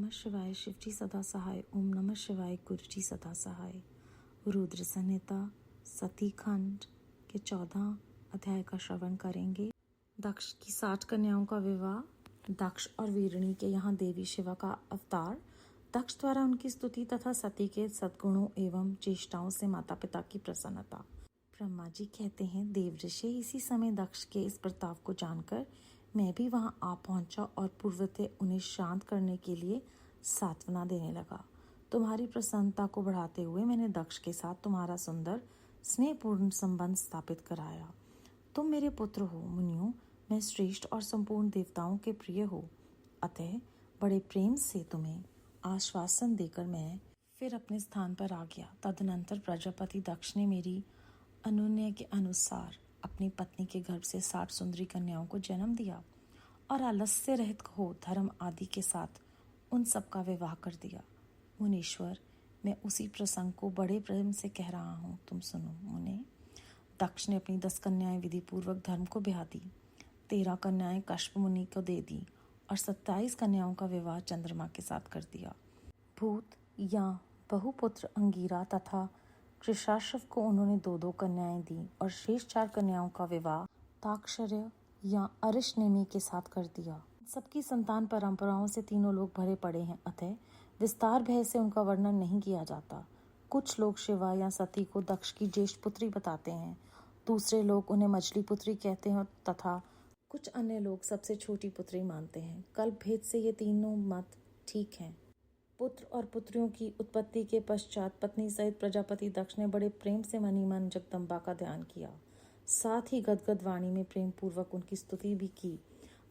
नमः शिवाय, शिवजी सदा सहाय। ओम नमः शिवाय, गुरुजी सदा सहाय। रुद्र संहिता सती खंड के 14 अध्याय का श्रवण करेंगे। दक्ष की 60 कन्याओं का विवाह। दक्ष और वीरणी के यहाँ देवी शिवा का अवतार। दक्ष द्वारा उनकी स्तुति तथा सती के सद्गुणों एवं चेष्टाओं से माता पिता की प्रसन्नता। ब्रह्मा जी कहते हैं, देव ऋषि, इसी समय दक्ष के इस बर्ताव को जानकर मैं भी वहां आ पहुंचा और पूर्वतः उन्हें शांत करने के लिए सांत्वना देने लगा। तुम्हारी प्रसन्नता को बढ़ाते हुए मैंने दक्ष के साथ तुम्हारा सुंदर स्नेहपूर्ण संबंध स्थापित कराया। तुम मेरे पुत्र हो मुनियों, मैं श्रेष्ठ और संपूर्ण देवताओं के प्रिय हो, अतः बड़े प्रेम से तुम्हें आश्वासन देकर मैं फिर अपने स्थान पर आ गया। तदनंतर प्रजापति दक्ष ने मेरी अनुनय के अनुसार अपनी पत्नी के गर्भ से 60 सुंदरी कन्याओं को जन्म दिया और आलस्य रहित हो धर्म आदि के साथ उन सब का विवाह कर दिया। मुनीश्वर, मैं उसी प्रसंग को बड़े प्रेम से कह रहा हूँ, तुम सुनो। मुने, दक्ष ने अपनी 10 कन्याएं विधि पूर्वक धर्म को ब्याह दी, 13 कन्याएं कश्यप मुनि को दे दी और 27 कन्याओं का विवाह चंद्रमा के साथ कर दिया। भूत या बहुपुत्र अंगीरा तथा कृशाश्व को उन्होंने 2-2 कन्याएं दी और शेष 4 कन्याओं का विवाह ताक्षर्य या अरिष्नेमी के साथ कर दिया। सबकी संतान परंपराओं से तीनों लोग भरे पड़े हैं, अतः विस्तार भय से उनका वर्णन नहीं किया जाता। कुछ लोग शिवा या सती को दक्ष की ज्येष्ठ पुत्री बताते हैं, दूसरे लोग उन्हें मछली पुत्री कहते हैं तथा कुछ अन्य लोग सबसे छोटी पुत्री मानते हैं। कल्प भेद से ये तीनों मत ठीक हैं। पुत्र और पुत्रियों की उत्पत्ति के पश्चात पत्नी सहित प्रजापति दक्ष ने बड़े प्रेम से मनी मन जगदम्बा का ध्यान किया, साथ ही गदगद वाणी में प्रेम पूर्वक उनकी स्तुति भी की।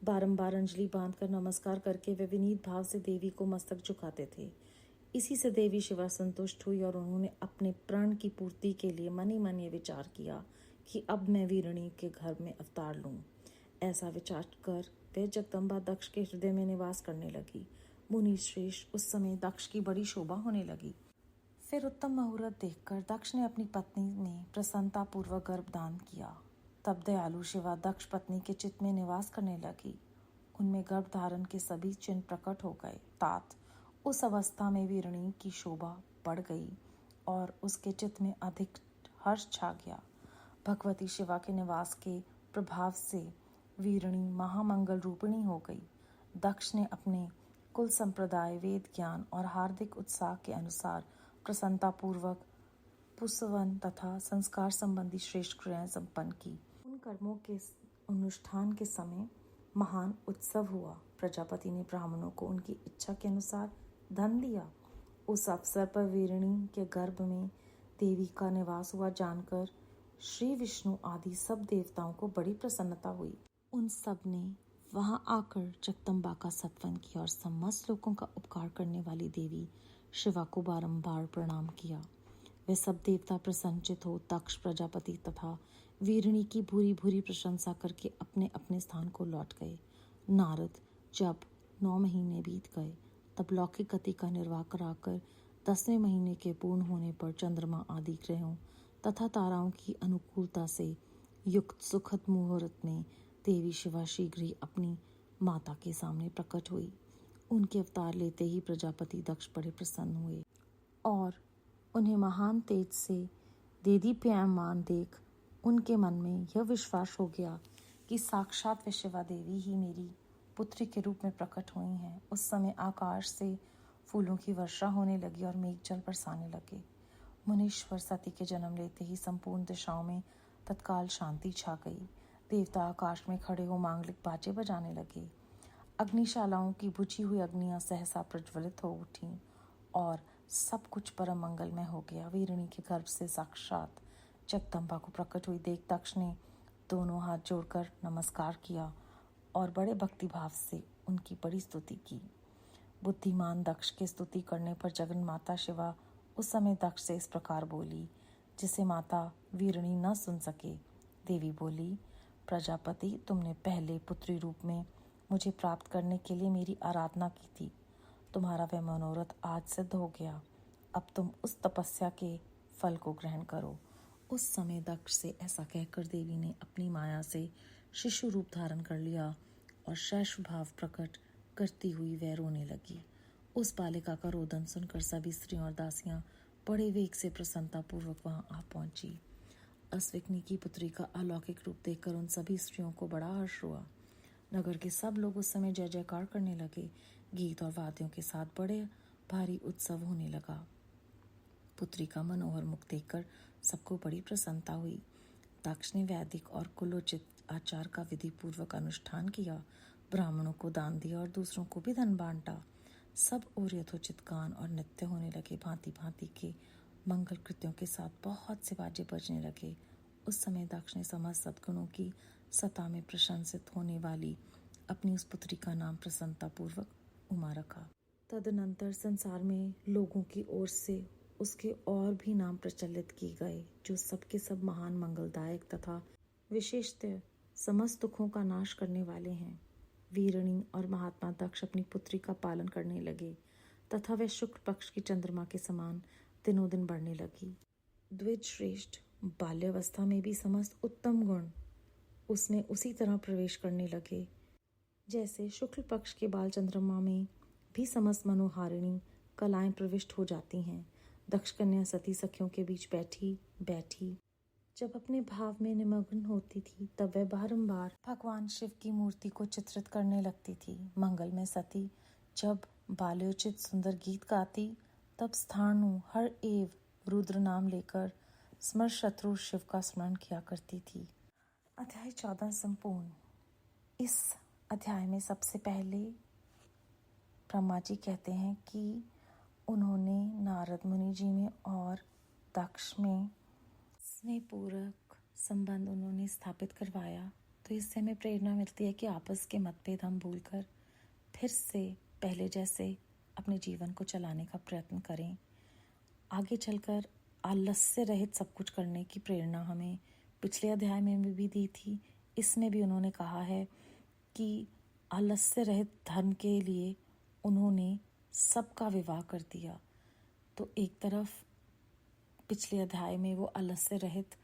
बारंबार अंजलि बांधकर नमस्कार करके वे विनीत भाव से देवी को मस्तक झुकाते थे। इसी से देवी शिवा संतुष्ट हुई और उन्होंने अपने प्रण की पूर्ति के लिए मनी मन ये विचार किया कि अब मैं वीरणी के घर में अवतार लूं। ऐसा विचार कर वे जगदम्बा दक्ष के हृदय में निवास करने लगी। मुनि श्रेष्ठ, उस समय दक्ष की बड़ी शोभा होने लगी। फिर उत्तम मुहूर्त देखकर दक्ष ने अपनी पत्नी में प्रसन्नता पूर्वक गर्भदान किया। तब दयालु शिवा दक्ष पत्नी के चित्त में निवास करने लगी। उनमें गर्भ धारण के सभी चिन्ह प्रकट हो गए। तात उस अवस्था में वीरणी की शोभा बढ़ गई और उसके चित्त में अधिक हर्ष छा गया। भगवती शिवा के निवास के प्रभाव से वीरणी महामंगल रूपिणी हो गई। दक्ष ने अपने कुल संप्रदाय, वेद ज्ञान और हार्दिक उत्साह के अनुसार प्रसन्नता पूर्वक पुंसवन तथा संस्कार संबंधी श्रेष्ठ क्रियाएं संपन्न की। उन कर्मों के अनुष्ठान के समय महान उत्सव हुआ। प्रजापति ने ब्राह्मणों को उनकी इच्छा के अनुसार धन दिया। उस अवसर पर वीरणी के गर्भ में देवी का निवास हुआ जानकर श्री विष्णु आदि सब देवताओं को बड़ी प्रसन्नता हुई। उन सब ने वहां आकर जगदम्बा का सत्वन किया और समस्त लोगों का उपकार करने वाली देवी शिवा को बारंबार प्रणाम किया। वे सब देवता प्रसन्नचित हो दक्ष, प्रजापति तथा वीरणी की भूरी भूरी प्रशंसा करके अपने अपने स्थान को लौट गए। नारद जब 9 महीने बीत गए तब लौकिक गति का निर्वाह कराकर 10वें महीने के पूर्ण होने पर चंद्रमा आदि ग्रहों तथा ताराओं की अनुकूलता से युक्त सुखद मुहूर्त में देवी शिवा शीघ्र ही अपनी माता के सामने प्रकट हुई। उनके अवतार लेते ही प्रजापति दक्ष बड़े प्रसन्न हुए और उन्हें महान तेज से देदीप्यमान देख उनके मन में यह विश्वास हो गया कि साक्षात वे शिवा देवी ही मेरी पुत्री के रूप में प्रकट हुई हैं। उस समय आकाश से फूलों की वर्षा होने लगी और मेघ जल बरसाने लगे। मुनीश्वर, सती के जन्म लेते ही संपूर्ण दिशाओं में तत्काल शांति छा गई। देवता आकाश में खड़े हो मांगलिक बाजे बजाने लगे। अग्निशालाओं की बुझी हुई अग्नियां सहसा प्रज्वलित हो उठीं और सब कुछ परम मंगलमय हो गया। वीरणी के गर्भ से साक्षात जगदम्बा को प्रकट हुई देख दक्ष ने दोनों हाथ जोड़कर नमस्कार किया और बड़े भक्तिभाव से उनकी बड़ी स्तुति की। बुद्धिमान दक्ष की स्तुति करने पर जगन माता शिवा उस समय दक्ष से इस प्रकार बोली, जिसे माता वीरणी न सुन सके। देवी बोली, प्रजापति, तुमने पहले पुत्री रूप में मुझे प्राप्त करने के लिए मेरी आराधना की थी। तुम्हारा वह मनोरथ आज सिद्ध हो गया। अब तुम उस तपस्या के फल को ग्रहण करो। उस समय दक्ष से ऐसा कहकर देवी ने अपनी माया से शिशु रूप धारण कर लिया और शैशव भाव प्रकट करती हुई वह रोने लगी। उस बालिका का रोदन सुनकर सभी स्त्रियों और दासियां बड़े वेग से प्रसन्नतापूर्वक वहां आ पहुंची। अस्विकनी की पुत्री का अलौकिक रूप देखकर उन सभी स्त्रियों को बड़ा हर्ष हुआ। नगर के सब लोग उस समय जय जयकार करने लगे। गीत और वाद्यों के साथ बड़े भारी उत्सव होने लगा। पुत्री का मनोहर मुख देखकर सबको बड़ी प्रसन्नता हुई। दक्ष ने वैदिक और कुलोचित आचार का विधि पूर्वक अनुष्ठान किया, ब्राह्मणों को दान दिया और दूसरों को भी धन बांटा। सब ओर यथोचित गान और नृत्य होने लगे। भांति भांति के मंगल कृत्यों के साथ बहुत से बाजे बजने लगे। उस समय दक्ष ने समस्त सद्गुणों की सत्ता में प्रशंसित होने वाली अपनी उस पुत्री का नाम प्रसन्नतापूर्वक उमा रखा। तदनंतर संसार में लोगों की ओर से उसके और भी नाम प्रचलित किए गए, जो सबके सब महान, मंगलदायक तथा विशेषतः समस्त दुखों का नाश करने वाले हैं। वीरणी और महात्मा दक्ष अपनी पुत्री का पालन करने लगे तथा वह शुक्ल पक्ष की चंद्रमा के समान दिनों दिन बढ़ने लगी। द्विज श्रेष्ठ बाल्यावस्था में भी समस्त उत्तम गुण उसमें उसी तरह प्रवेश करने लगे जैसे शुक्ल पक्ष के बाल चंद्रमा में भी समस्त मनोहारिणी कलाएं प्रविष्ट हो जाती हैं। दक्ष कन्या सती सखियों के बीच बैठी जब अपने भाव में निमग्न होती थी, तब वह बारंबार भगवान शिव की मूर्ति को चित्रित करने लगती थी। मंगल में सती जब बाल्योचित सुंदर गीत गाती, तब स्थाणु हर एव रुद्र नाम लेकर स्मर शत्रु शिव का स्मरण किया करती थी। अध्याय 14 संपूर्ण। इस अध्याय में सबसे पहले ब्रह्मा जी कहते हैं कि उन्होंने नारद मुनि जी में और दक्ष में स्नेहपूर्वक संबंध उन्होंने स्थापित करवाया। तो इससे हमें प्रेरणा मिलती है कि आपस के मतभेद हम भूलकर फिर से पहले जैसे अपने जीवन को चलाने का प्रयत्न करें। आगे चलकर आलस्य रहित सब कुछ करने की प्रेरणा हमें पिछले अध्याय में भी दी थी। इसमें भी उन्होंने कहा है कि आलस्य रहित धर्म के लिए उन्होंने सबका विवाह कर दिया। तो एक तरफ पिछले अध्याय में वो आलस्य रहित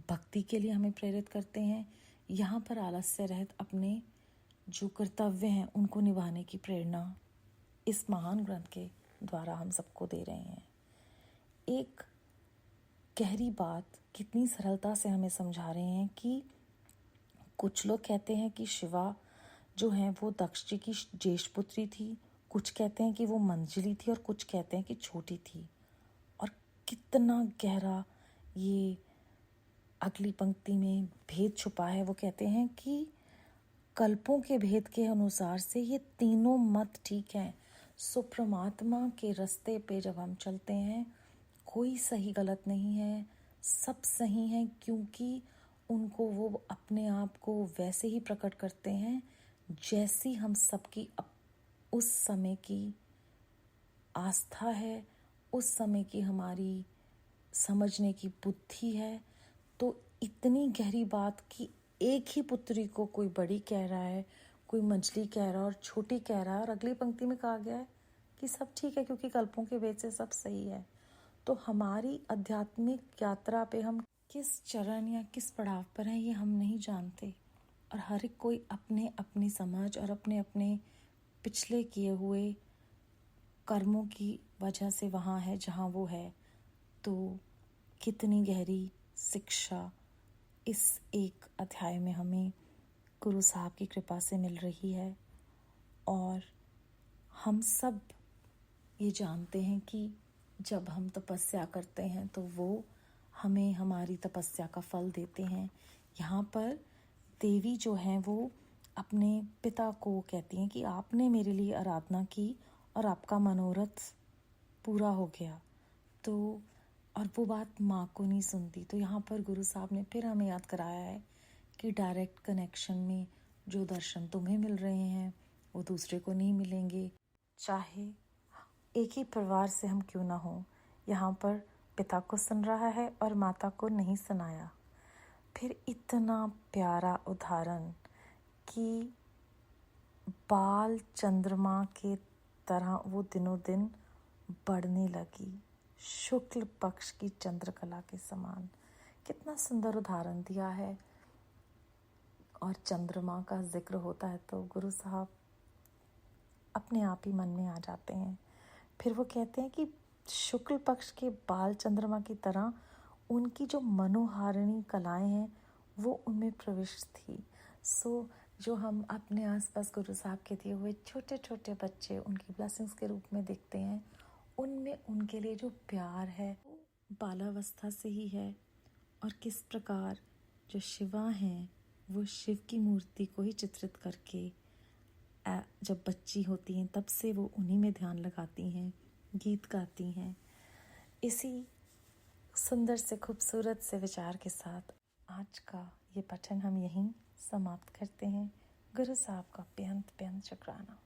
भक्ति के लिए हमें प्रेरित करते हैं, यहाँ पर आलस्य रहित अपने जो कर्तव्य हैं उनको निभाने की प्रेरणा इस महान ग्रंथ के द्वारा हम सबको दे रहे हैं। एक गहरी बात कितनी सरलता से हमें समझा रहे हैं कि कुछ लोग कहते हैं कि शिवा जो है वो दक्ष जी की ज्येष्ठ पुत्री थी, कुछ कहते हैं कि वो मंजली थी और कुछ कहते हैं कि छोटी थी। और कितना गहरा ये अगली पंक्ति में भेद छुपा है। वो कहते हैं कि कल्पों के भेद के अनुसार से ये तीनों मत ठीक हैं। सो परमात्मा के रास्ते पे जब हम चलते हैं, कोई सही गलत नहीं है, सब सही है, क्योंकि उनको वो अपने आप को वैसे ही प्रकट करते हैं जैसी हम सबकी उस समय की आस्था है, उस समय की हमारी समझने की बुद्धि है। तो इतनी गहरी बात कि एक ही पुत्री को कोई बड़ी कह रहा है, कोई मंजली कह रहा है और छोटी कह रहा है, और अगली पंक्ति में कहा गया है कि सब ठीक है क्योंकि कल्पों के भेद से सब सही है। तो हमारी आध्यात्मिक यात्रा पे हम किस चरण या किस पड़ाव पर हैं ये हम नहीं जानते, और हर एक कोई अपने अपनी समझ और अपने अपने पिछले किए हुए कर्मों की वजह से वहाँ है जहाँ वो है। तो कितनी गहरी शिक्षा इस एक अध्याय में हमें गुरु साहब की कृपा से मिल रही है। और हम सब ये जानते हैं कि जब हम तपस्या करते हैं तो वो हमें हमारी तपस्या का फल देते हैं। यहाँ पर देवी जो हैं वो अपने पिता को कहती हैं कि आपने मेरे लिए आराधना की और आपका मनोरथ पूरा हो गया। तो और वो बात माँ को नहीं सुनती। तो यहाँ पर गुरु साहब ने फिर हमें याद कराया है कि डायरेक्ट कनेक्शन में जो दर्शन तुम्हें मिल रहे हैं वो दूसरे को नहीं मिलेंगे, चाहे एक ही परिवार से हम क्यों ना हो। यहाँ पर पिता को सुन रहा है और माता को नहीं सुनाया। फिर इतना प्यारा उदाहरण कि बाल चंद्रमा के तरह वो दिनों दिन बढ़ने लगी, शुक्ल पक्ष की चंद्रकला के समान। कितना सुंदर उदाहरण दिया है। और चंद्रमा का जिक्र होता है तो गुरु साहब अपने आप ही मन में आ जाते हैं। फिर वो कहते हैं कि शुक्ल पक्ष के बाल चंद्रमा की तरह उनकी जो मनोहारिणी कलाएं हैं वो उनमें प्रविष्ट थी। सो जो हम अपने आसपास गुरु साहब के दिए हुए छोटे छोटे बच्चे उनकी ब्लेसिंग्स के रूप में देखते हैं, उनमें उनके लिए जो प्यार है वो बालावस्था से ही है। और किस प्रकार जो शिवा हैं वो शिव की मूर्ति को ही चित्रित करके जब बच्ची होती हैं तब से वो उन्हीं में ध्यान लगाती हैं, गीत गाती हैं। इसी सुंदर से खूबसूरत से विचार के साथ आज का ये पठन हम यहीं समाप्त करते हैं। गुरु साहब का बेअंत बेअंत शुक्राना।